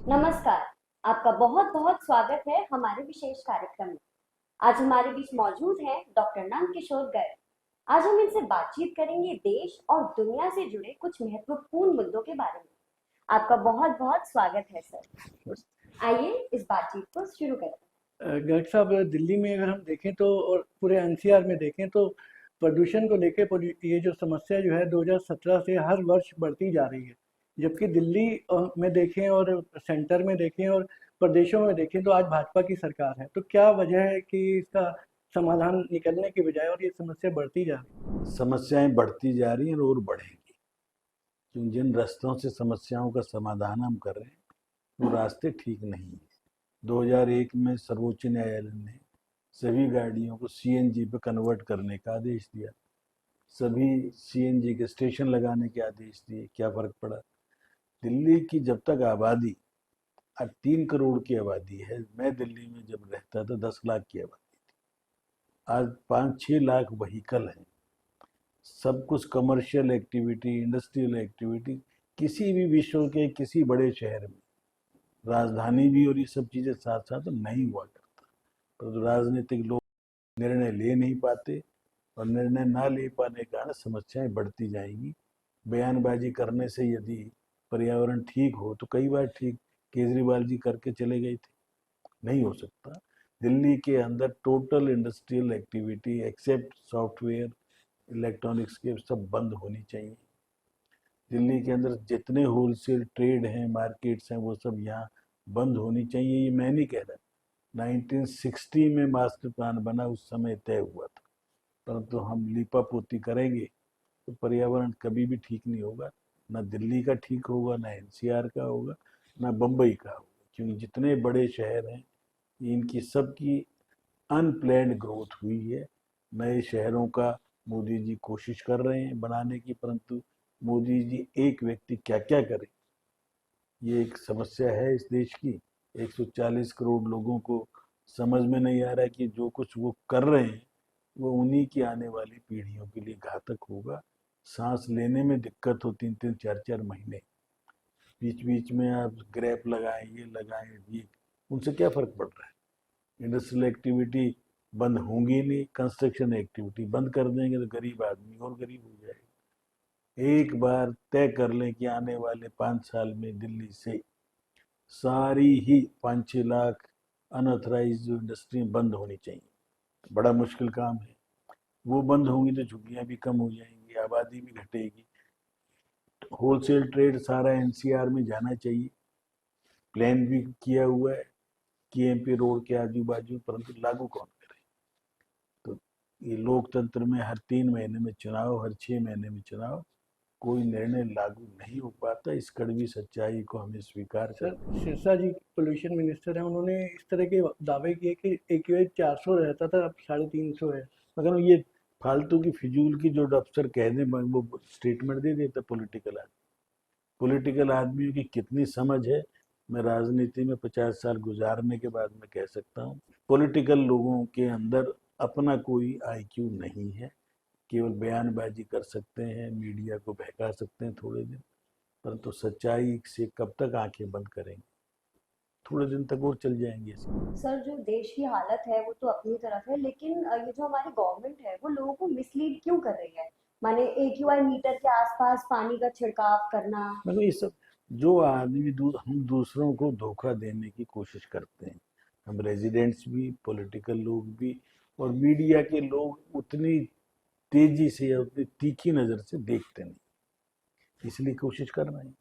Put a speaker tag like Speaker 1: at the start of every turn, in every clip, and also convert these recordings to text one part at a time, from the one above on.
Speaker 1: नमस्कार। आपका बहुत बहुत स्वागत है हमारे विशेष कार्यक्रम में। आज हमारे बीच मौजूद हैं डॉक्टर नंद किशोर गर्ग। आज हम इनसे बातचीत करेंगे देश और दुनिया से जुड़े कुछ महत्वपूर्ण मुद्दों के बारे में। आपका बहुत बहुत स्वागत है सर। आइए इस बातचीत को शुरू करते
Speaker 2: डॉक्टर साहब, दिल्ली में अगर हम देखें तो और पूरे एनसीआर में देखें तो प्रदूषण को लेकर ये जो समस्या जो है 2017 से हर वर्ष बढ़ती जा रही है। जबकि दिल्ली में देखें और सेंटर में देखें और प्रदेशों में देखें तो आज भाजपा की सरकार है। तो क्या वजह है कि इसका समाधान निकलने के बजाय और ये समस्या बढ़ती जा रही है?
Speaker 3: समस्याएं बढ़ती जा रही हैं और बढ़ेंगी, क्योंकि जिन रास्तों से समस्याओं का समाधान हम कर रहे हैं वो रास्ते ठीक नहीं है। 2001 में सर्वोच्च न्यायालय ने सभी गाड़ियों को सीएनजी पे कन्वर्ट करने का आदेश दिया, सभी सीएनजी के स्टेशन लगाने के आदेश दिए। क्या फर्क पड़ा? दिल्ली की जब तक आबादी, आज 3 करोड़ की आबादी है, मैं दिल्ली में जब रहता था 10 लाख की आबादी थी, आज 5-6 लाख व्हीकल हैं। सब कुछ कमर्शियल एक्टिविटी, इंडस्ट्रियल एक्टिविटी किसी भी विश्व के किसी बड़े शहर में, राजधानी भी और ये सब चीज़ें साथ साथ नहीं हुआ करता। तो राजनीतिक लोग निर्णय ले नहीं पाते और निर्णय ना ले पाने के कारण समस्याएं बढ़ती जाएंगी। बयानबाजी करने से यदि पर्यावरण ठीक हो तो कई बार ठीक केजरीवाल जी करके चले गए थे, नहीं हो सकता। दिल्ली के अंदर total industrial activity except software, electronics के सब बंद होनी चाहिए। दिल्ली के अंदर जितने होलसेल ट्रेड हैं, मार्केट्स हैं, वो सब यहाँ बंद होनी चाहिए। ये मैं नहीं कह रहा, 1960 में मास्टर प्लान बना, उस समय तय हुआ था। परंतु हम लीपापोती करेंगे तो पर्यावरण कभी भी ठीक नहीं होगा। ना दिल्ली का ठीक होगा, ना एनसीआर का होगा, ना बम्बई का होगा, क्योंकि जितने बड़े शहर हैं इनकी सबकी अनप्लैंड ग्रोथ हुई है। नए शहरों का मोदी जी कोशिश कर रहे हैं बनाने की, परंतु मोदी जी एक व्यक्ति क्या क्या करे, ये एक समस्या है इस देश की। 140 करोड़ लोगों को समझ में नहीं आ रहा है कि जो कुछ वो कर रहे हैं वो उन्हीं की आने वाली पीढ़ियों के लिए घातक होगा। सांस लेने में दिक्कत हो 3-3 4-4 महीने, बीच बीच में आप ग्रैप लगाएं, ये लगाएं, ये, उनसे क्या फर्क पड़ रहा है? इंडस्ट्रियल एक्टिविटी बंद होंगी नहीं, कंस्ट्रक्शन एक्टिविटी बंद कर देंगे तो गरीब आदमी और गरीब हो जाएगा। एक बार तय कर लें कि आने वाले 5 साल में दिल्ली से सारी ही 5-6 लाख अनऑथराइज जो इंडस्ट्री बंद होनी चाहिए। बड़ा मुश्किल काम है। वो बंद होंगी तो झुग्गियां भी कम हो जाएंगी, आबादी भी घटेगी। होलसेल ट्रेड सारा एनसीआर में जाना चाहिए, प्लान भी किया हुआ है केएमपी रोड के आजू बाजू, परंतु लागू कौन करे? तो ये लोकतंत्र में हर 3 महीने में चुनाव, हर 6 महीने में चुनाव, कोई निर्णय लागू नहीं हो पाता। इस कड़वी सच्चाई को हमें स्वीकार
Speaker 2: सर,
Speaker 3: करना है।
Speaker 2: सिरसा जी पोल्यूशन मिनिस्टर हैं, उन्होंने इस तरह के दावे किए कि एक्यूआई 400 रहता था, अब 350 है।
Speaker 3: मगर ये फालतू की फिजूल की जो अफसर कह दें वो स्टेटमेंट दे देता पॉलिटिकल आदमी। पॉलिटिकल आदमियों की कितनी समझ है, मैं राजनीति में 50 साल गुजारने के बाद मैं कह सकता हूँ। पॉलिटिकल लोगों के अंदर अपना कोई आईक्यू नहीं है, केवल बयानबाजी कर सकते हैं, मीडिया को बहका सकते हैं थोड़े दिन, परंतु सच्चाई से कब तक आंखें बंद करेंगे? थोड़े दिन तक और चल जाएंगे ऐसे।
Speaker 1: सर, जो देश की हालत है वो तो अपनी तरफ है, लेकिन ये जो हमारी गवर्नमेंट है वो लोगों को मिसलीड क्यों कर रही है? माने एक्यूआई मीटर के आसपास पानी का छिड़काव करना।
Speaker 3: मतलब ये सब जो आदमी हम दूसरों को धोखा देने की कोशिश करते हैं, हम रेजिडेंट्स भी, पॉलिटिकल लोग भी और मीडिया के लोग उतनी तेजी से या उतनी तीखी नज़र से देखते नहीं, इसलिए कोशिश कर रहे हैं।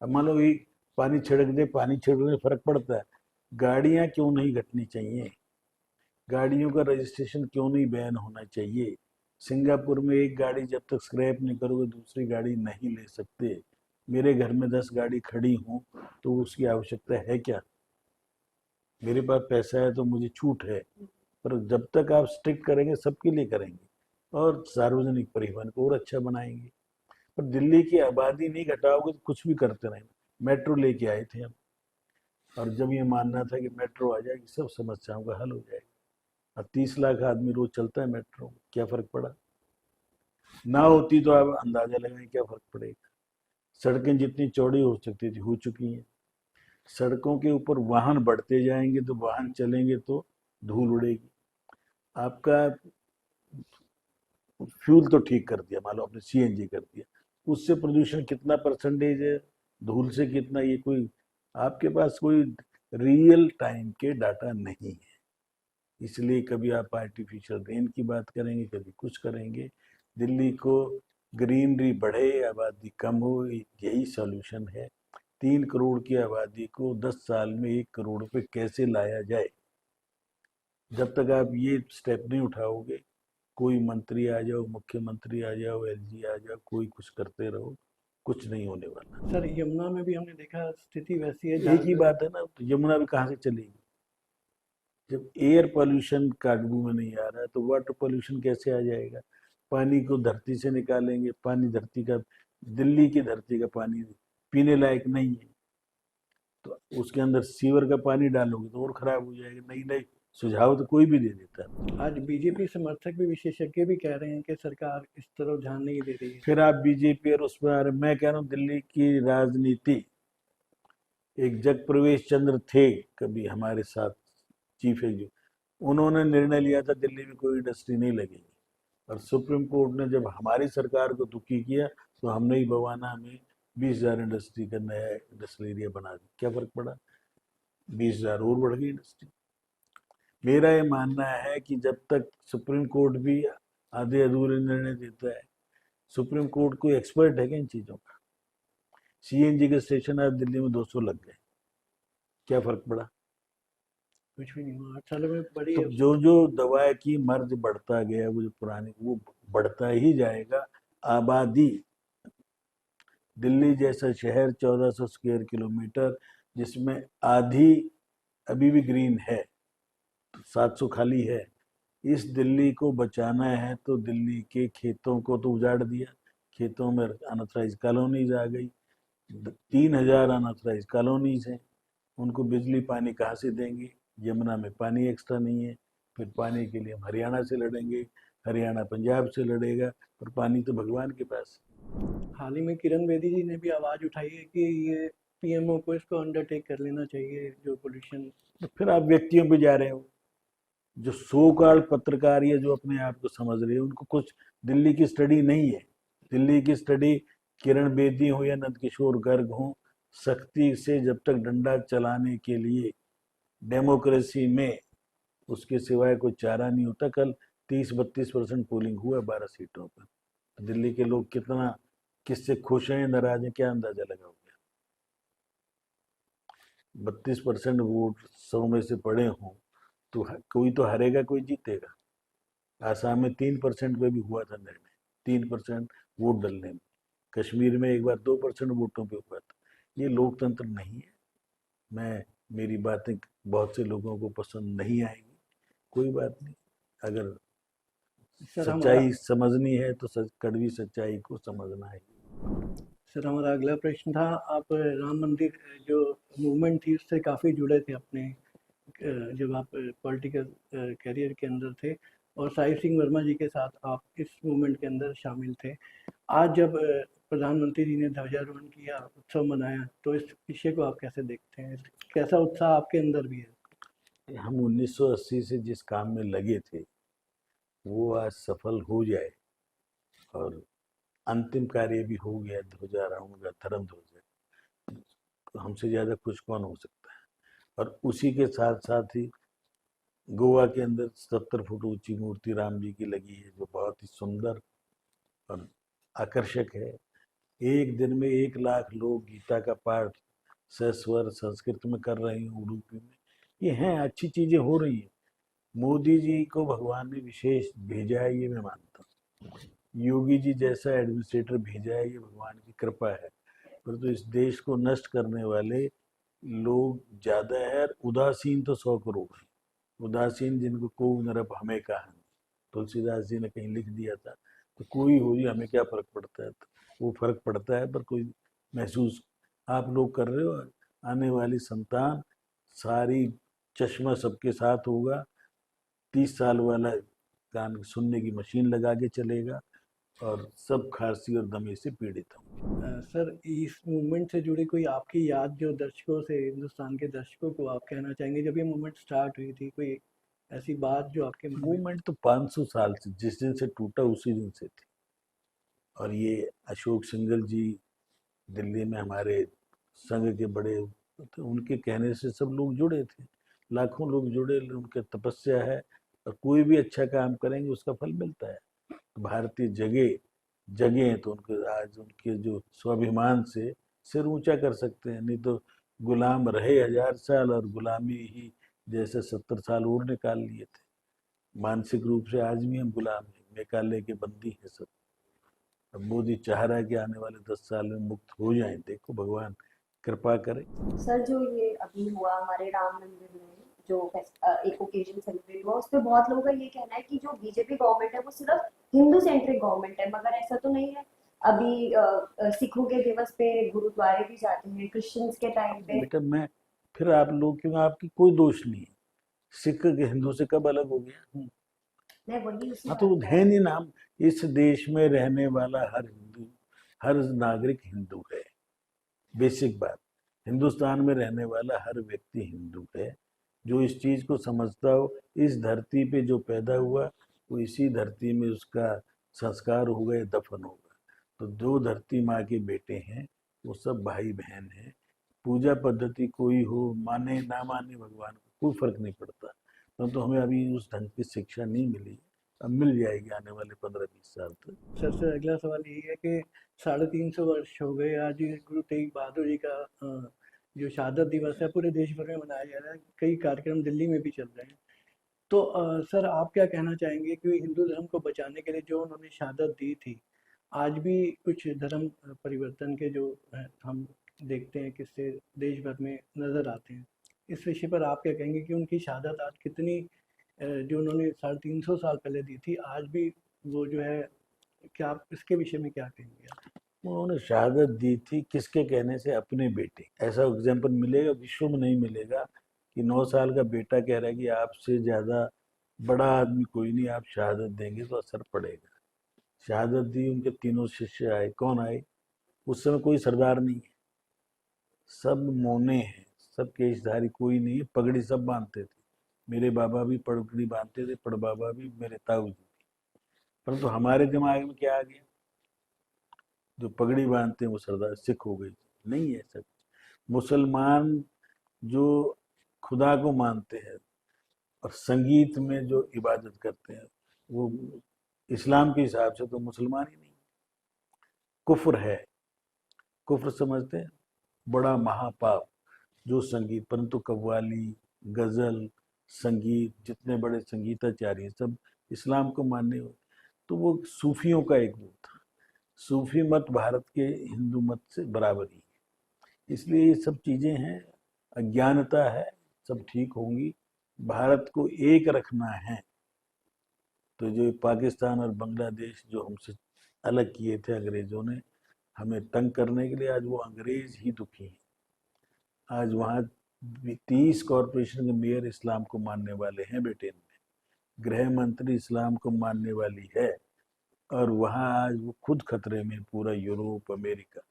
Speaker 3: अब मान लो ये पानी छिड़क दे, पानी छिड़कने से फर्क पड़ता है, गाड़ियां क्यों नहीं घटनी चाहिए? गाड़ियों का रजिस्ट्रेशन क्यों नहीं बैन होना चाहिए? सिंगापुर में एक गाड़ी जब तक स्क्रैप नहीं करोगे दूसरी गाड़ी नहीं ले सकते। मेरे घर में 10 गाड़ी खड़ी हूँ तो उसकी आवश्यकता है क्या? मेरे पास पैसा है तो मुझे छूट है, पर जब तक आप स्ट्रिक्ट करेंगे सबके लिए करेंगे और सार्वजनिक परिवहन को और अच्छा बनाएंगे। पर दिल्ली की आबादी नहीं घटाओगे तो कुछ भी करते रहेंगे। मेट्रो लेके आए थे हम, और जब ये मानना था कि मेट्रो आ जाएगी सब समस्याओं का हल हो जाएगा, अब 30 लाख आदमी रोज चलता है मेट्रो, क्या फर्क पड़ा? ना होती तो आप अंदाजा लगाएं क्या फर्क पड़ेगा। सड़कें जितनी चौड़ी हो सकती थी हो चुकी हैं, सड़कों के ऊपर वाहन बढ़ते जाएंगे तो वाहन चलेंगे तो धूल उड़ेगी। आपका फ्यूल तो ठीक कर दिया, मान लो आपने सीएनजी कर दिया, उससे प्रदूषण कितना परसेंटेज है, धूल से कितना, ये कोई आपके पास कोई रियल टाइम के डाटा नहीं है। इसलिए कभी आप आर्टिफिशियल रेन की बात करेंगे, कभी कुछ करेंगे। दिल्ली को ग्रीनरी बढ़े, आबादी कम हो, यही सॉल्यूशन है। 3 करोड़ की आबादी को 10 साल में 1 करोड़ पे कैसे लाया जाए, जब तक आप ये स्टेप नहीं उठाओगे, कोई मंत्री आ जाओ, मुख्यमंत्री आ जाओ, एलजी आ जाओ, कोई कुछ करते रहो, कुछ नहीं होने वाला।
Speaker 2: सर यमुना में भी हमने देखा स्थिति वैसी है
Speaker 3: एक ही
Speaker 2: जहाँ
Speaker 3: बात है ना, तो यमुना भी कहाँ से चलेगी? जब एयर पोल्यूशन काबू में नहीं आ रहा है तो वाटर पोल्यूशन कैसे आ जाएगा? पानी को धरती से निकालेंगे, पानी धरती का, दिल्ली की धरती का पानी पीने लायक नहीं है, तो उसके अंदर सीवर का पानी डालोगे तो और खराब हो जाएगा। नई नई सुझाव तो कोई भी दे देता है।
Speaker 2: आज बीजेपी समर्थक भी, विशेषज्ञ भी कह रहे हैं कि सरकार इस तरफ ध्यान नहीं दे रही है।
Speaker 3: फिर आप बीजेपी और उस पर आ रहे, मैं कह रहा हूँ दिल्ली की राजनीति, एक जगप्रवेश चंद्र थे कभी हमारे साथ, चीफ एग्जीक्यूटिव, उन्होंने निर्णय लिया था दिल्ली में कोई इंडस्ट्री नहीं लगेगी, और सुप्रीम कोर्ट ने जब हमारी सरकार को दुखी किया तो हमने ही बवाना में 20,000 इंडस्ट्री का नया इंडस्ट्रियल एरिया बना दिया। क्या फर्क पड़ा? 20,000 और बढ़ गई इंडस्ट्री। मेरा ये मानना है कि जब तक सुप्रीम कोर्ट भी आधे अधूरे निर्णय देता है, सुप्रीम कोर्ट कोई एक्सपर्ट है क्या इन चीज़ों का? सीएनजी के स्टेशन आज दिल्ली में 200 लग गए, क्या फर्क पड़ा?
Speaker 2: कुछ भी नहीं हुआ 8 सालों में। बड़ी
Speaker 3: तो जो जो दवा की मर्ज बढ़ता गया, वो जो पुरानी, वो बढ़ता ही जाएगा। आबादी, दिल्ली जैसा शहर 1400 स्क्वायर किलोमीटर, जिसमें आधी अभी भी ग्रीन है, 700 खाली है। इस दिल्ली को बचाना है तो दिल्ली के खेतों को तो उजाड़ दिया, खेतों में अनऑथराइज कॉलोनीज आ गई, 3,000 अनऑथराइज कॉलोनीज हैं, उनको बिजली पानी कहाँ से देंगे? यमुना में पानी एक्स्ट्रा नहीं है, फिर पानी के लिए हम हरियाणा से लड़ेंगे, हरियाणा पंजाब से लड़ेगा, पर पानी तो भगवान के पास।
Speaker 2: हाल ही में किरण बेदी जी ने भी आवाज उठाई है कि ये पीएमओ को इसको अंडरटेक कर लेना चाहिए, जो पोल्यूशन।
Speaker 3: तो फिर आप व्यक्तियों पे जा रहे हो। जो सो कॉल्ड पत्रकार या जो अपने आप को समझ रहे हैं, उनको कुछ दिल्ली की स्टडी नहीं है। दिल्ली की स्टडी किरण बेदी हो या नंदकिशोर गर्ग हो, सख्ती से जब तक डंडा चलाने के लिए डेमोक्रेसी में उसके सिवाय कोई चारा नहीं होता। कल 30-32% पोलिंग हुआ 12 सीटों पर, तो दिल्ली के लोग कितना, किससे खुश हैं, नाराज हैं, क्या अंदाजा लगाओगे? 32% वोट 100 में से पड़े हों तो कोई तो हारेगा, कोई जीतेगा। आसाम में 3% पे भी हुआ था निर्णय, 3% वोट डलने में। कश्मीर में एक बार 2% वोटों पे हुआ था। ये लोकतंत्र नहीं है। मैं, मेरी बातें बहुत से लोगों को पसंद नहीं आएंगी, कोई बात नहीं। अगर
Speaker 2: सर हमारा
Speaker 3: सच्चाई समझनी है तो कड़वी सच्चाई को समझना है।
Speaker 2: सर हमारा अगला प्रश्न था, आप राम मंदिर जो मूवमेंट थी उससे काफ़ी जुड़े थे अपने, जब आप पॉलिटिकल करियर के अंदर थे, और साई सिंह वर्मा जी के साथ आप इस मूवमेंट के अंदर शामिल थे। आज जब प्रधानमंत्री जी ने ध्वजारोहण किया, उत्सव मनाया, तो इस विषय को आप कैसे देखते हैं? कैसा उत्साह आपके अंदर भी है?
Speaker 3: हम 1980 से जिस काम में लगे थे वो आज सफल हो जाए, और अंतिम कार्य भी हो गया, ध्वजारोहण का, धर्म ध्वज, तो हमसे ज़्यादा खुश कौन हो सकता है? और उसी के साथ साथ ही गोवा के अंदर 70 फुट ऊंची मूर्ति राम जी की लगी है, जो बहुत ही सुंदर और आकर्षक है। एक दिन में 1 लाख लोग गीता का पाठ सस्वर संस्कृत में कर रहे हैं, उड़ूपी में। ये हैं, अच्छी चीजें हो रही है। मोदी जी को भगवान ने विशेष भेजा है, ये मैं मानता हूँ। योगी जी जैसा एडमिनिस्ट्रेटर भेजा है, ये भगवान की कृपा है। परंतु इस देश को नष्ट करने वाले लोग ज्यादा है। उदासीन तो 100 करोड़ है। उदासीन जिनको को नरप हमें कहा, तुलसीदास जी ने कहीं लिख दिया था, तो कोई हो जी हमें क्या फर्क पड़ता है? तो वो फर्क पड़ता है, पर कोई महसूस आप लोग कर रहे हो। आने वाली संतान सारी, चश्मा सबके साथ होगा, 30 साल वाला कान सुनने की मशीन लगा के चलेगा, और सब खांसी और दमे से पीड़ित होंगे।
Speaker 2: सर इस मूवमेंट से जुड़ी कोई आपकी याद जो दर्शकों से, हिंदुस्तान के दर्शकों को आप कहना चाहेंगे, जब ये मूवमेंट स्टार्ट हुई थी, कोई ऐसी बात जो आपके मन में?
Speaker 3: मूवमेंट तो 500 साल से, जिस दिन से टूटा उसी दिन से थी। और ये अशोक सिंघल जी दिल्ली में हमारे संघ के बड़े थे, उनके कहने से सब लोग जुड़े थे, लाखों लोग जुड़े, उनके तपस्या है। और कोई भी अच्छा काम करेंगे उसका फल मिलता है। भारतीय जगे हैं तो उनके आज उनके जो स्वाभिमान से सिर ऊंचा कर सकते हैं, नहीं तो गुलाम रहे 1000 साल और गुलामी ही जैसे 70 साल और निकाल लिए थे। मानसिक रूप से आज भी हम गुलाम हैं, मेघालय के बंदी हैं सब। अब मोदी चाह रहा है कि आने वाले 10 साल में मुक्त हो जाएं, देखो भगवान कृपा करे।
Speaker 1: सर जो ये अभी हुआ हमारे राम मंदिर में, जो एक ओकेजन सेलिब्रेट हुआ, उस पे बहुत लोगों का ये कहना है कि जो बीजेपी गवर्नमेंट है वो सिर्फ हिंदू सेंट्रिक गवर्नमेंट है, मगर ऐसा तो नहीं है। अभी सिखों के दिवस पे गुरुद्वारे भी जाते हैं, क्रिश्चियंस के टाइम पे।
Speaker 3: बेटा मैं फिर आप लोग क्यों, आपकी कोई दोष नहीं है। सिख के हिंदू से कब अलग हो गया?
Speaker 1: मैं वही उसी
Speaker 3: हाँ
Speaker 1: बात
Speaker 3: तो
Speaker 1: पर
Speaker 3: है नहीं नाम। इस देश में रहने वाला हर हिंदू, हर नागरिक हिंदू है। बेसिक बात, हिंदुस्तान में रहने वाला हर व्यक्ति हिंदू है। जो इस चीज को समझता हो, इस धरती पे जो पैदा हुआ वो इसी धरती में उसका संस्कार होगा या दफन होगा। तो जो धरती माँ के बेटे हैं वो सब भाई बहन हैं। पूजा पद्धति कोई हो, माने ना माने भगवान को कोई फर्क नहीं पड़ता। तो हमें अभी उस ढंग की शिक्षा नहीं मिली, अब मिल जाएगी आने वाले 15-20 साल तक।
Speaker 2: सर अगला सवाल यही है कि 350 वर्ष हो गए आज गुरु तेग बहादुर जी का जो शहादत दिवस है पूरे देश भर में मनाया जा रहा है, कई कार्यक्रम दिल्ली में भी चल रहे हैं। तो सर आप क्या कहना चाहेंगे कि हिंदू धर्म को बचाने के लिए जो उन्होंने शहादत दी थी, आज भी कुछ धर्म परिवर्तन के जो हम देखते हैं किससे देश भर में नज़र आते हैं, इस विषय पर आप क्या कहेंगे कि उनकी शहादत आज कितनी जो उन्होंने 350 साल पहले दी थी, आज भी वो जो है, क्या आप इसके विषय में क्या कहेंगे आप?
Speaker 3: उन्होंने शहादत दी थी किसके कहने से? अपने बेटे। ऐसा एग्जाम्पल मिलेगा विश्व में नहीं मिलेगा कि 9 साल का बेटा कह रहा है कि आपसे ज्यादा बड़ा आदमी कोई नहीं, आप शहादत देंगे तो असर पड़ेगा। शहादत दी, उनके तीनों शिष्य आए। कौन आए? उस समय कोई सरदार नहीं है, सब मोने हैं, सब केशधारी, कोई नहीं है। पगड़ी सब बांधते थे, मेरे बाबा भी पगड़ी बांधते थे, पड़बाबा भी, मेरे ताऊ जी भी। परंतु हमारे दिमाग में क्या आ गया, जो पगड़ी बांधते हैं वो सरदार सिख हो गई। नहीं है ऐसा कुछ। मुसलमान जो खुदा को मानते हैं और संगीत में जो इबादत करते हैं वो इस्लाम के हिसाब से तो मुसलमान ही नहीं, कुफ्र है। कुफ्र समझते हैं, बड़ा महापाप जो संगीत। परंतु कव्वाली, गजल, संगीत, जितने बड़े संगीताचार्य हैं सब इस्लाम को मानने वाले। तो वो सूफियों का एक वो था। सूफी मत भारत के हिंदू मत से बराबर ही है। इसलिए ये सब चीजें हैं, अज्ञानता है, सब ठीक होंगी। भारत को एक रखना है तो जो पाकिस्तान और बांग्लादेश जो हमसे अलग किए थे अंग्रेजों ने हमें तंग करने के लिए, आज वो अंग्रेज ही दुखी हैं। आज वहाँ 30 कॉरपोरेशन के मेयर इस्लाम को मानने वाले हैं ब्रिटेन में, गृह मंत्री इस्लाम को मानने वाली है। और वहाँ आज वो खुद खतरे में, पूरा यूरोप, अमेरिका।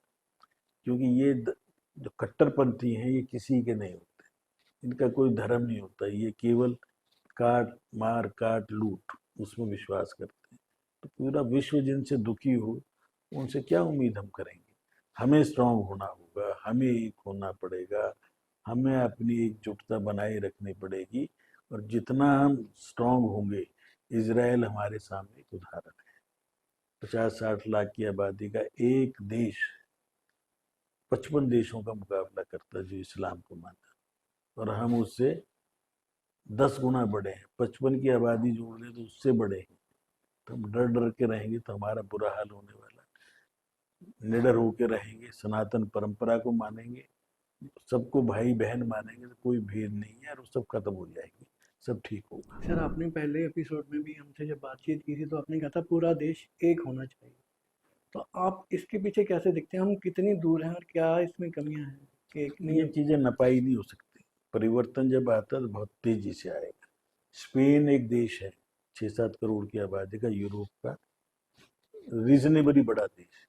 Speaker 3: क्योंकि ये जो कट्टरपंथी हैं ये किसी के नहीं होते, इनका कोई धर्म नहीं होता, ये केवल काट मार काट लूट उसमें विश्वास करते हैं। तो पूरा विश्व जिनसे दुखी हो उनसे क्या उम्मीद हम करेंगे? हमें स्ट्रांग होना होगा, हमें एक होना पड़ेगा, हमें अपनी एकजुटता बनाए रखनी पड़ेगी। और जितना हम स्ट्रांग होंगे, इजराइल हमारे सामने एक उदाहरण है। 50-60 लाख की आबादी का एक देश 55 देशों का मुकाबला करता है जो इस्लाम को मानता है, और हम उससे 10 गुना बड़े हैं। 55 की आबादी जोड़ लें तो उससे बड़े हैं। तो हम डर डर के रहेंगे तो हमारा बुरा हाल होने वाला है। निडर होकर रहेंगे, सनातन परंपरा को मानेंगे, सबको भाई बहन मानेंगे तो कोई भेद नहीं है और सब खत्म हो जाएगी, सब ठीक होगा।
Speaker 2: सर आपने पहले एपिसोड में भी हमसे जब बातचीत की थी तो आपने कहा था पूरा देश एक होना चाहिए, तो आप इसके पीछे कैसे दिखते हैं, हम कितनी दूर हैं और क्या इसमें कमियां हैं कि एक नहीं?
Speaker 3: ये चीजें नपाई नहीं हो सकती। परिवर्तन जब आता है तो बहुत तेजी से आएगा। स्पेन एक देश है 6-7 करोड़ की आबादी का, यूरोप का, रीजनेबली बड़ा देश,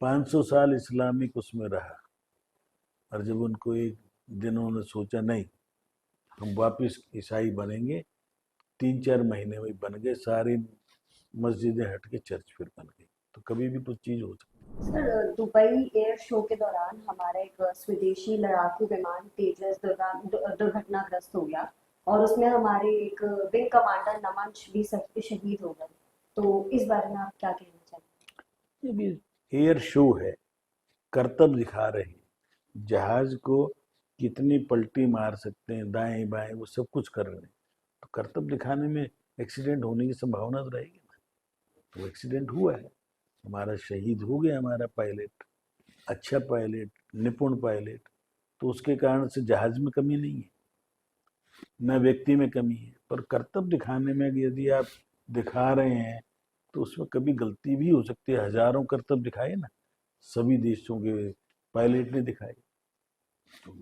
Speaker 3: 500 साल इस्लामिक उसमें रहा, और जब उनको एक दिन उन्होंने सोचा नहीं हम वापस ईसाई बनेंगे, 3-4 महीने में बन गए, सारी मस्जिदें हट के चर्च फिर बन गई। तो कभी भी कुछ चीज हो सकती
Speaker 1: सर, दुबई एयर शो के दौरान हमारा एक स्वदेशी लड़ाकू विमान तेजस दुर्घटनाग्रस्त हो गया और उसमें हमारे एक विंग कमांडर नमन भी शहीद हो गए। तो इस बारे में आप क्या कहना चाहेंगे?
Speaker 3: है। ये भी एयर शो है, करतब दिखा रहे हैं, जहाज को कितनी पलटी मार सकते हैं दाएं बाएं, वो सब कुछ कर रहे हैं। तो करतब दिखाने में एक्सीडेंट होने की संभावना तो रहेगी ना। तो एक्सीडेंट हुआ है, हमारा शहीद हो गया हमारा पायलट, अच्छा पायलट, निपुण पायलट। तो उसके कारण से जहाज में कमी नहीं है, न व्यक्ति में कमी है, पर कर्तव्य दिखाने में यदि आप दिखा रहे हैं तो उसमें कभी गलती भी हो सकती है। हजारों कर्तव्य दिखाए ना, सभी देशों के पायलट ने दिखाए, तो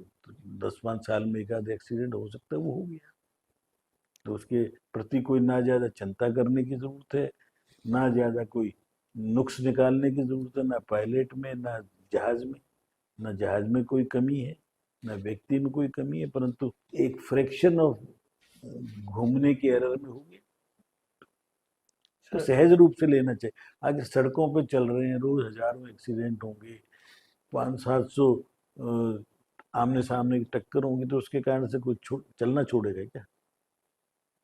Speaker 3: 10-5 साल में एक आध एक्सीडेंट हो सकता है, वो हो गया। तो उसके प्रति कोई ना ज़्यादा चिंता करने की ज़रूरत है, ना ज़्यादा कोई नुक्स निकालने की ज़रूरत है, ना पायलट में, ना जहाज में। ना जहाज में कोई कमी है, ना व्यक्ति में कोई कमी है, परंतु एक फ्रैक्शन ऑफ घूमने के एरर में हो गया। तो
Speaker 2: सर
Speaker 3: सहज रूप से लेना चाहिए। आगे सड़कों पे चल रहे हैं, रोज हजारों एक्सीडेंट होंगे, 500-700 आमने सामने की टक्कर होंगी, तो उसके कारण से कोई चलना छोड़ेगा क्या?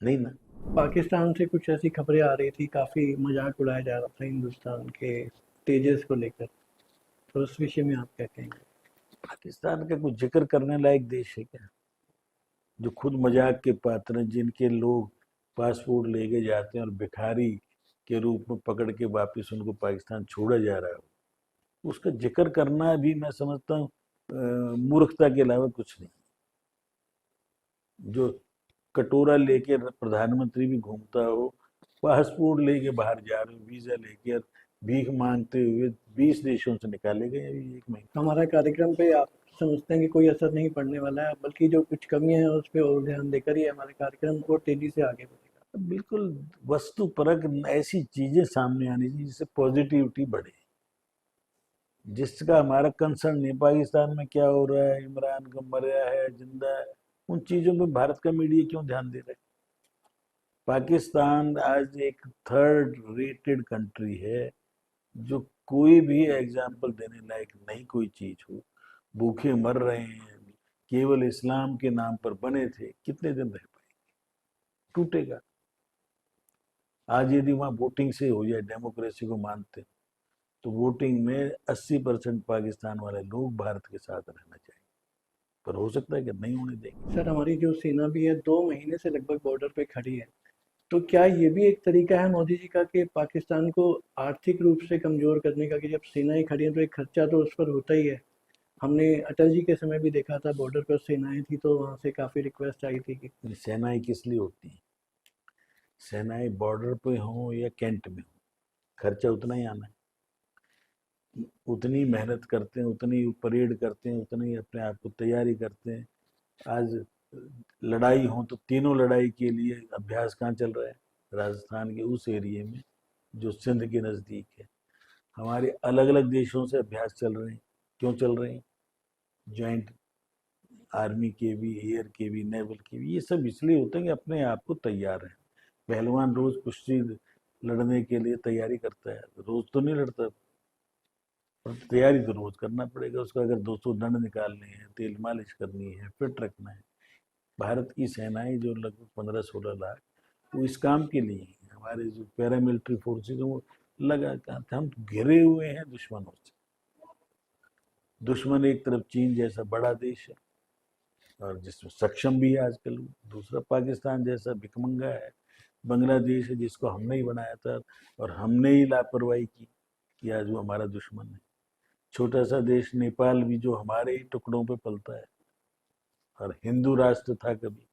Speaker 3: नहीं ना।
Speaker 2: पाकिस्तान से कुछ ऐसी खबरें आ रही थी, काफ़ी मजाक उड़ाया जा रहा था हिंदुस्तान के तेजस को लेकर, तो उस विषय में आप क्या कहेंगे?
Speaker 3: पाकिस्तान का कुछ जिक्र करने लायक देश है क्या? जो खुद मजाक के पात्र हैं, जिनके लोग पासपोर्ट लेके जाते हैं और भिखारी के रूप में पकड़ के वापस उनको पाकिस्तान छोड़ा जा रहा है, उसका जिक्र करना भी मैं समझता हूँ मूर्खता के अलावा कुछ नहीं। जो कटोरा लेके प्रधानमंत्री भी घूमता हो, पासपोर्ट लेके बाहर जा रहे हो, वीजा लेके, और भीख मांगते हुए 20 देशों से निकाले गए अभी 1 महीने।
Speaker 2: हमारा कार्यक्रम पे आप समझते हैं कि कोई असर नहीं पड़ने वाला है, बल्कि जो कुछ कमियां हैं उस पर और ध्यान देकर ही हमारे कार्यक्रम को तेजी से आगे बढ़ेगा?
Speaker 3: बिल्कुल वस्तु परक ऐसी चीजें सामने आनी चाहिए जिससे पॉजिटिविटी बढ़े, जिसका हमारा कंसर्न नहीं। पाकिस्तान में क्या हो रहा है, इमरान का मरा है जिंदा है, उन चीजों में भारत का मीडिया क्यों ध्यान दे रहा है? पाकिस्तान आज एक थर्ड रेटेड कंट्री है, जो कोई भी एग्जाम्पल देने लायक नहीं कोई चीज हो। भूखे मर रहे हैं, केवल इस्लाम के नाम पर बने थे, कितने दिन रह पाएंगे? टूटेगा। आज यदि वहाँ वोटिंग से हो जाए, डेमोक्रेसी को मानते हैं, तो वोटिंग में 80% पाकिस्तान वाले लोग भारत के साथ रहना चाहिए, पर हो सकता है कि नहीं होने देंगे।
Speaker 2: सर, हमारी जो सेना भी है 2 महीने से लगभग बॉर्डर पे खड़ी है, तो क्या ये भी एक तरीका है मोदी जी का कि पाकिस्तान को आर्थिक रूप से कमजोर करने का, कि जब सेनाएं खड़ी हैं तो एक खर्चा तो उस पर होता ही है। हमने अटल जी के समय भी देखा था, बॉर्डर पर सेनाएं थी तो वहां से काफी रिक्वेस्ट आई थी कि
Speaker 3: ये सेनाएं किस लिए होती हैं? सेनाएं बॉर्डर पे हों या कैंट में हो, खर्चा उतना ही आना है। उतनी मेहनत करते हैं, उतनी परेड करते हैं, उतनी अपने आप को तैयारी करते हैं। आज लड़ाई हो तो तीनों लड़ाई के लिए अभ्यास कहाँ चल रहा है? राजस्थान के उस एरिए में जो सिंध के नज़दीक है। हमारे अलग अलग देशों से अभ्यास चल रहे हैं। क्यों चल रहे हैं? ज्वाइंट आर्मी के भी, एयर के भी, नेवल के भी। ये सब इसलिए होता है कि अपने आप को तैयार है। पहलवान रोज कुश्ती लड़ने के लिए तैयारी करता है, रोज तो नहीं लड़ता, पर तैयारी तो रोज करना पड़ेगा उसका। अगर 200 दंड निकालने हैं, तेल मालिश करनी है, फिट रखना है। भारत की सेनाएं जो लगभग 15-16 लाख, वो इस काम के लिए हैं। हमारे जो पैरामिलिट्री फोर्सेज हैं, वो लगा हम घिरे हुए हैं दुश्मनों से। दुश्मन एक तरफ चीन जैसा बड़ा देश है और जिसमें सक्षम भी है आजकल, दूसरा पाकिस्तान जैसा भिखमंगा है, बांग्लादेश है जिसको हमने ही बनाया था और हमने ही लापरवाही की कि आज वो हमारा दुश्मन है। छोटा सा देश नेपाल भी जो हमारे ही टुकड़ों पे पलता है और हिंदू राष्ट्र था कभी।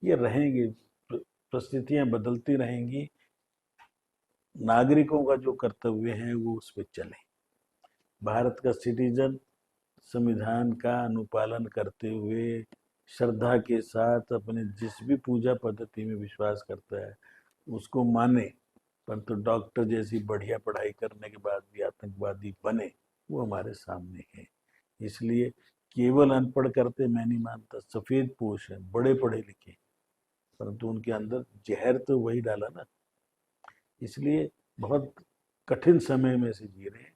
Speaker 3: ये रहेंगे, परिस्थितियां बदलती रहेंगी। नागरिकों का जो कर्तव्य है वो उस पर चले। भारत का सिटीजन संविधान का अनुपालन करते हुए श्रद्धा के साथ अपने जिस भी पूजा पद्धति में विश्वास करता है उसको माने, परंतु डॉक्टर जैसी बढ़िया पढ़ाई करने के बाद भी आतंकवादी बने, वो हमारे सामने है। इसलिए केवल अनपढ़ करते मैं नहीं मानता, सफेद पोश है, बड़े पढ़े लिखे, परंतु उनके अंदर जहर तो वही डाला ना। इसलिए बहुत कठिन समय में से जी रहे हैं।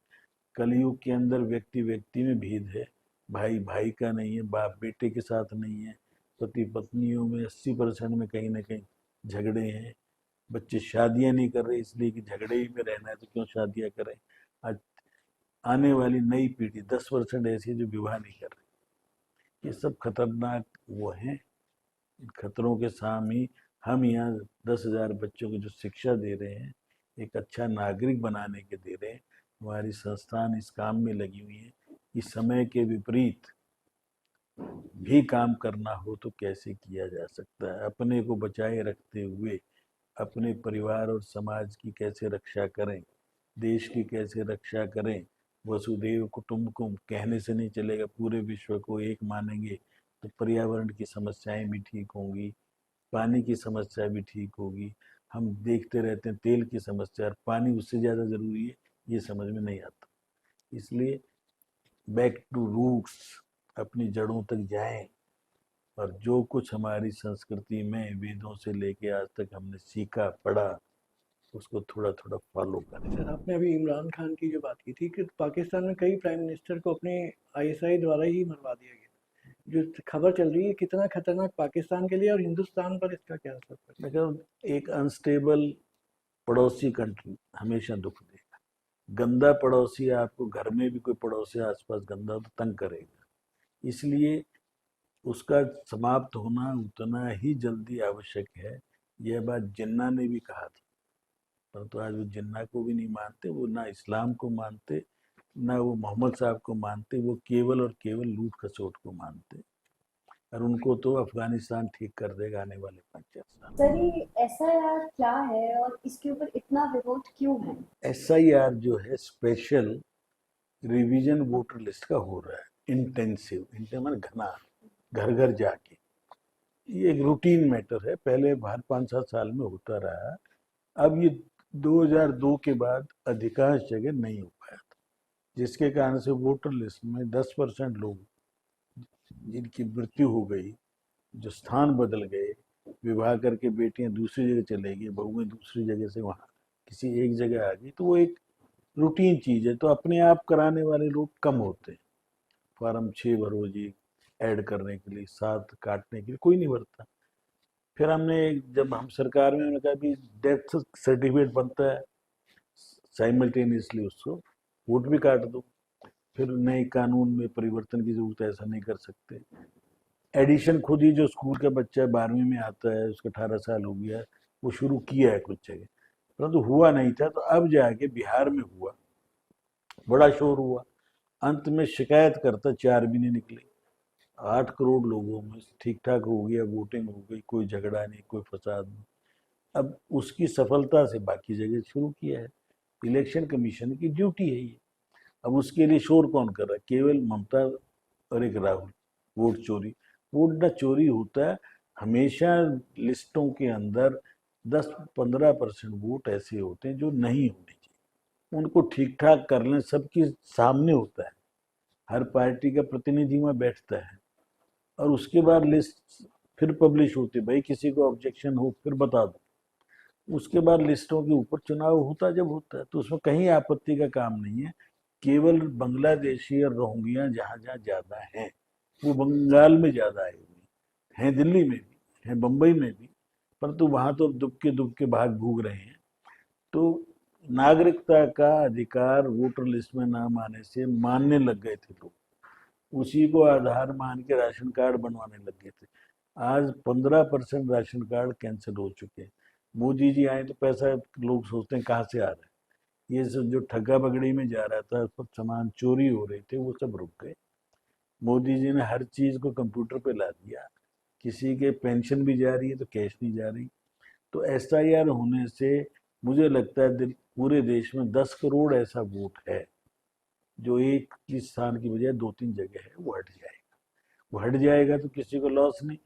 Speaker 3: कलयुग के अंदर व्यक्ति व्यक्ति में भेद है, भाई भाई का नहीं है, बाप बेटे के साथ नहीं है, पति पत्नियों में 80% में कहीं ना कहीं झगड़े हैं। बच्चे शादियां नहीं कर रहे इसलिए कि झगड़े ही में रहना है, तो क्यों शादियां करें। आज आने वाली नई पीढ़ी 10% ऐसी है जो विवाह नहीं कर रही। ये सब खतरनाक वो हैं। इन खतरों के सामने हम यहाँ 10,000 बच्चों को जो शिक्षा दे रहे हैं, एक अच्छा नागरिक बनाने के दे रहे हैं। हमारी संस्थान इस काम में लगी हुई है कि समय के विपरीत भी काम करना हो तो कैसे किया जा सकता है, अपने को बचाए रखते हुए अपने परिवार और समाज की कैसे रक्षा करें, देश की कैसे रक्षा करें। वसुधैव कुटुंबकम कहने से नहीं चलेगा, पूरे विश्व को एक मानेंगे तो पर्यावरण की समस्याएं भी ठीक होंगी, पानी की समस्या भी ठीक होगी। हम देखते रहते हैं तेल की समस्या, और पानी उससे ज़्यादा ज़रूरी है, ये समझ में नहीं आता। इसलिए बैक टू रूट्स, अपनी जड़ों तक जाएं, और जो कुछ हमारी संस्कृति में वेदों से लेके आज तक हमने सीखा पढ़ा, उसको थोड़ा थोड़ा फॉलो करें।
Speaker 2: सर, आपने अभी इमरान खान की जो बात की थी कि पाकिस्तान में कई प्राइम मिनिस्टर को अपने आईएसआई द्वारा ही मरवा दिया गया, जो खबर चल रही है, कितना खतरनाक पाकिस्तान के लिए और हिंदुस्तान पर इसका क्या असर पड़ेगा?
Speaker 3: देखो, एक अनस्टेबल पड़ोसी कंट्री हमेशा दुख देगा। गंदा पड़ोसी, आपको घर में भी कोई पड़ोसी आसपास गंदा हो तो तंग करेगा। इसलिए उसका समाप्त होना उतना ही जल्दी आवश्यक है। यह बात जिन्ना ने भी कहा था, परंतु आज वो जिन्ना को भी नहीं मानते, वो ना इस्लाम को मानते, ना वो मोहम्मद साहब को मानते, वो केवल और केवल लूट खसोट को मानते। और उनको तो अफगानिस्तान ठीक कर देगा आने वाले 5-4 साल।
Speaker 1: सर, ये एसआईआर क्या है और इसके ऊपर इतना विरोध क्यों है?
Speaker 3: SIR जो है, स्पेशल रिवीजन वोटर लिस्ट का हो रहा है, इंटेंसिव, मतलब घना, घर घर जाके। ये एक रूटीन मैटर है, पहले हर 5-7 साल में होता रहा। अब ये 2002 के बाद अधिकांश जगह नहीं हो पाया था, जिसके कारण से वोटर लिस्ट में 10% लोग जिनकी मृत्यु हो गई, जो स्थान बदल गए, विवाह करके बेटियां दूसरी जगह चले गई, बहुएं दूसरी जगह से वहाँ किसी एक जगह आ गई, तो वो एक रूटीन चीज है। तो अपने आप कराने वाले लोग कम होते हैं। फॉर्म 6 भरो जी, ऐड करने के लिए, 7 काटने के लिए कोई नहीं भरता। फिर हमने, जब हम सरकार में, उन्होंने कहा भी डेथ सर्टिफिकेट बनता है, साइमल्टेनियसली उसको वोट भी काट दो। फिर नए कानून में परिवर्तन की जरूरत है, ऐसा नहीं कर सकते। एडिशन खुद ही, जो स्कूल का बच्चा 12वीं में आता है, उसका 18 साल हो गया, वो शुरू किया है कुछ जगह, परंतु हुआ नहीं था। तो अब जाके बिहार में हुआ, बड़ा शोर हुआ, अंत में शिकायत करता 4 भी नहीं निकले। 8 करोड़ लोगों में ठीक ठाक हो गया, वोटिंग हो गई, कोई झगड़ा नहीं, कोई फसाद नहीं। अब उसकी सफलता से बाकी जगह शुरू किया है। इलेक्शन कमीशन की ड्यूटी है ये। अब उसके लिए शोर कौन कर रहा है? केवल ममता और एक राहुल। वोट चोरी, वोट ना चोरी होता है, हमेशा लिस्टों के अंदर 10-15% वोट ऐसे होते हैं जो नहीं होने चाहिए, उनको ठीक ठाक कर लें, सबके सामने होता है, हर पार्टी का प्रतिनिधि वहाँ बैठता है, और उसके बाद लिस्ट फिर पब्लिश होती है। भाई किसी को ऑब्जेक्शन हो फिर बता दो, उसके बाद लिस्टों के ऊपर चुनाव होता जब होता है, तो उसमें कहीं आपत्ति का काम नहीं है। केवल बांग्लादेशी और रोहिंग्या जहाँ जहाँ ज्यादा हैं, वो बंगाल में ज्यादा आए हुए हैं, दिल्ली में भी हैं, बम्बई में भी, परंतु वहां तो दुबके भाग भूग रहे हैं। तो नागरिकता का अधिकार वोटर लिस्ट में नाम आने से मानने लग गए थे लोग, उसी को आधार मान के राशन कार्ड बनवाने लग गए थे। आज 15% राशन कार्ड कैंसिल हो चुके हैं। मोदी जी आए तो पैसा, लोग सोचते हैं कहाँ से आ रहा है। ये सब जो ठग्गा बगड़ी में जा रहा था, सब सामान चोरी हो रहे थे, वो सब रुक गए। मोदी जी ने हर चीज को कंप्यूटर पे ला दिया, किसी के पेंशन भी जा रही है तो कैश नहीं जा रही। तो SIR होने से मुझे लगता है पूरे देश में 10 करोड़ ऐसा वोट है जो एक की स्थान की बजाय 2-3 जगह है, वो हट जाएगा। वो हट जाएगा तो किसी को लॉस नहीं,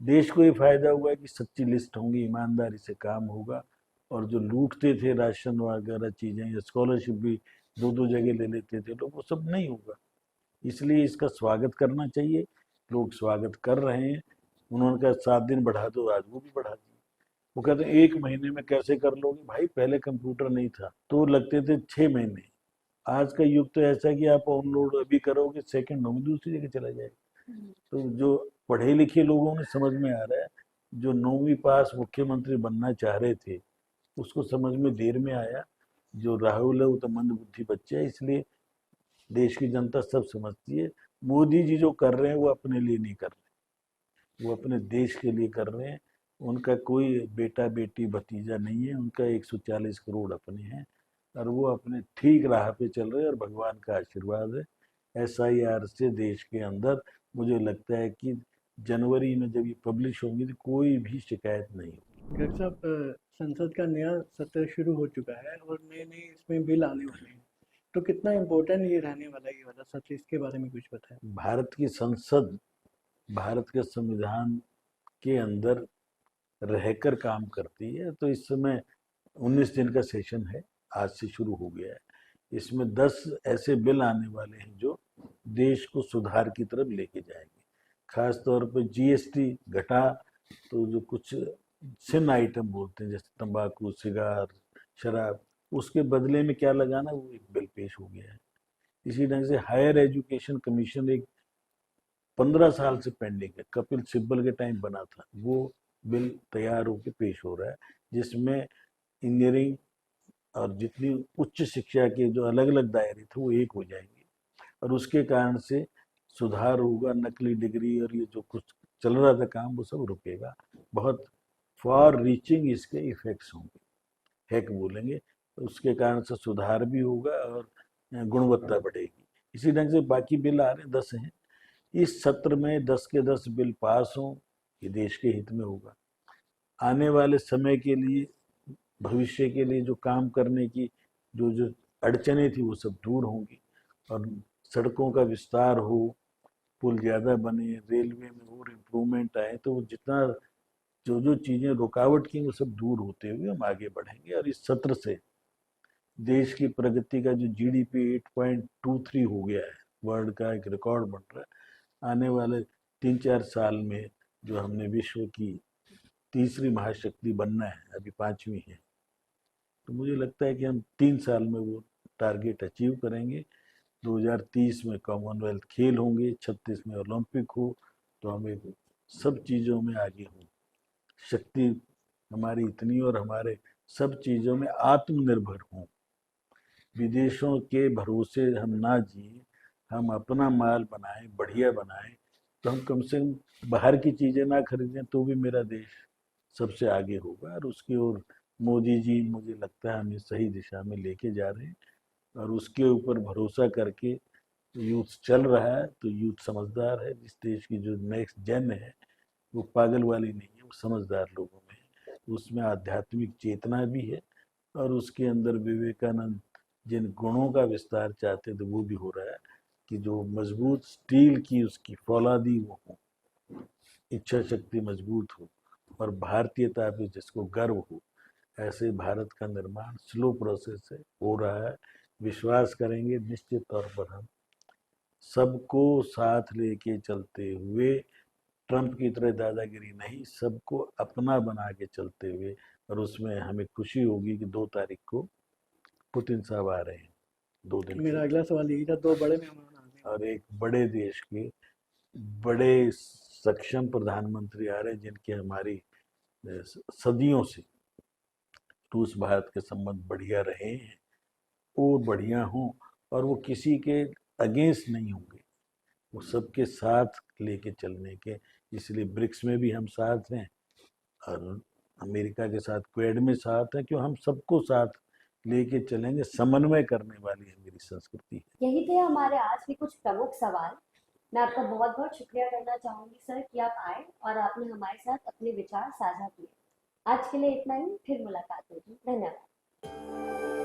Speaker 3: देश को ये फायदा हुआ है कि सच्ची लिस्ट होंगी, ईमानदारी से काम होगा, और जो लूटते थे राशन वगैरह चीज़ें, या स्कॉलरशिप भी दो दो जगह ले लेते थे लोग, वो सब नहीं होगा। इसलिए इसका स्वागत करना चाहिए, लोग स्वागत कर रहे हैं। उन्होंने कहा 7 दिन बढ़ा दो, आज वो भी बढ़ा दिए। वो कहते हैं 1 महीने में कैसे कर लोगे भाई, पहले कंप्यूटर नहीं था तो लगते थे 6 महीने। आज का युग तो ऐसा है कि आप डाउनलोड अभी करोगे, सेकंडों में दूसरी जगह चला जाएगा। तो जो पढ़े लिखे लोगों ने समझ में आ रहा है, जो 9वीं पास मुख्यमंत्री बनना चाह रहे थे उसको समझ में देर में आया। जो राहुल है वो तो मंद बुद्धि बच्चा है, इसलिए देश की जनता सब समझती है। मोदी जी जो कर रहे हैं वो अपने लिए नहीं कर रहे, वो अपने देश के लिए कर रहे हैं। उनका कोई बेटा बेटी भतीजा नहीं है, उनका 140 करोड़ अपने हैं, और वो अपने ठीक राह पे चल रहे हैं, और भगवान का आशीर्वाद है। SIR से देश के अंदर मुझे लगता है कि जनवरी में जब ये पब्लिश होंगी तो कोई भी शिकायत नहीं होगी।
Speaker 2: डॉक्टर साहब, संसद का नया सत्र शुरू हो चुका है और नए नए इसमें बिल आने वाले हैं, तो कितना इम्पोर्टेंट ये रहने वाला है ये वाला सत्र, इसके बारे में कुछ बताएं।
Speaker 3: भारत की संसद भारत के संविधान के अंदर रहकर काम करती है। तो इस समय 19 दिन का सेशन है, आज से शुरू हो गया है। इसमें 10 ऐसे बिल आने वाले हैं जो देश को सुधार की तरफ लेके जाएंगे। खास तौर पे GST घटा, तो जो कुछ सिन आइटम बोलते हैं जैसे तंबाकू, सिगार, शराब, उसके बदले में क्या लगाना, वो एक बिल पेश हो गया है। इसी ढंग से हायर एजुकेशन कमीशन एक 15 साल से पेंडिंग है, कपिल सिब्बल के टाइम बना था, वो बिल तैयार होकर पेश हो रहा है, जिसमें इंजीनियरिंग और जितनी उच्च शिक्षा के जो अलग अलग दायरे थे वो एक हो जाएंगे, और उसके कारण से सुधार होगा। नकली डिग्री और ये जो कुछ चल रहा था काम, वो सब रुकेगा। बहुत फॉर रीचिंग इसके इफेक्ट्स होंगे, हैक बोलेंगे, तो उसके कारण से सुधार भी होगा और गुणवत्ता बढ़ेगी। इसी ढंग से बाकी बिल आ रहे हैं, 10 हैं। इस सत्र में 10 के 10 बिल पास हों, ये देश के हित में होगा। आने वाले समय के लिए, भविष्य के लिए जो काम करने की जो जो अड़चनें थी वो सब दूर होंगी, और सड़कों का विस्तार हो, पुल ज़्यादा बने, रेलवे में और इम्प्रूवमेंट आए, तो वो जितना जो जो चीज़ें रुकावट की वो सब दूर होते हुए हम आगे बढ़ेंगे। और इस सत्र से देश की प्रगति का जो GDP 8.23 हो गया है, वर्ल्ड का एक रिकॉर्ड बन रहा है। आने वाले 3-4 साल में जो हमने विश्व की तीसरी महाशक्ति बनना है, अभी 5वीं है, तो मुझे लगता है कि हम 3 साल में वो टारगेट अचीव करेंगे। 2030 में कॉमनवेल्थ खेल होंगे, 36 में ओलंपिक हो, तो हमें सब चीज़ों में आगे हों, शक्ति हमारी इतनी, और हमारे सब चीज़ों में आत्मनिर्भर हों, विदेशों के भरोसे हम ना जिए, हम अपना माल बनाएं, बढ़िया बनाएं, तो हम कम से कम बाहर की चीज़ें ना खरीदें, तो भी मेरा देश सबसे आगे होगा। और उसकी ओर मोदी जी मुझे लगता है हमें सही दिशा में लेके जा रहे हैं, और उसके ऊपर भरोसा करके यूथ चल रहा है। तो यूथ समझदार है, जिस देश की जो नेक्स्ट जेन है वो पागल वाली नहीं है, वो समझदार लोगों में है, उसमें आध्यात्मिक चेतना भी है, और उसके अंदर विवेकानंद जिन गुणों का विस्तार चाहते थे वो भी हो रहा है, कि जो मजबूत स्टील की उसकी फौलादी वो हो, इच्छा शक्ति मजबूत हो, और भारतीयता पे जिसको गर्व हो, ऐसे भारत का निर्माण स्लो प्रोसेस से हो रहा है। विश्वास करेंगे निश्चित तौर पर हम सबको साथ लेके चलते हुए, ट्रंप की तरह दादागिरी नहीं, सबको अपना बना के चलते हुए, और उसमें हमें खुशी होगी कि 2 तारीख को पुतिन साहब आ रहे हैं, 2 दिन के
Speaker 2: मेरा
Speaker 3: लिए,
Speaker 2: अगला सवाल यही था, 2 बड़े मेहमान आने
Speaker 3: और
Speaker 2: वाले
Speaker 3: एक बड़े देश के बड़े सक्षम प्रधानमंत्री आ रहे हैं, जिनके हमारी सदियों से रूस भारत के संबंध बढ़िया रहे हैं और बढ़िया हों, और वो किसी के अगेंस्ट नहीं होंगे, वो सबके साथ लेके चलने के। इसलिए ब्रिक्स में भी हम साथ हैं, और अमेरिका के साथ क्वेड में साथ हैं, क्यों हम सबको साथ लेके चलेंगे। समन्वय करने वाली है मेरी संस्कृति है।
Speaker 1: यही थे हमारे आज के कुछ प्रमुख सवाल। मैं आपका बहुत बहुत शुक्रिया करना चाहूंगी सर कि आप आए और आपने हमारे साथ अपने विचार साझा किए। आज के लिए इतना ही, फिर मुलाकात होगी। धन्यवाद।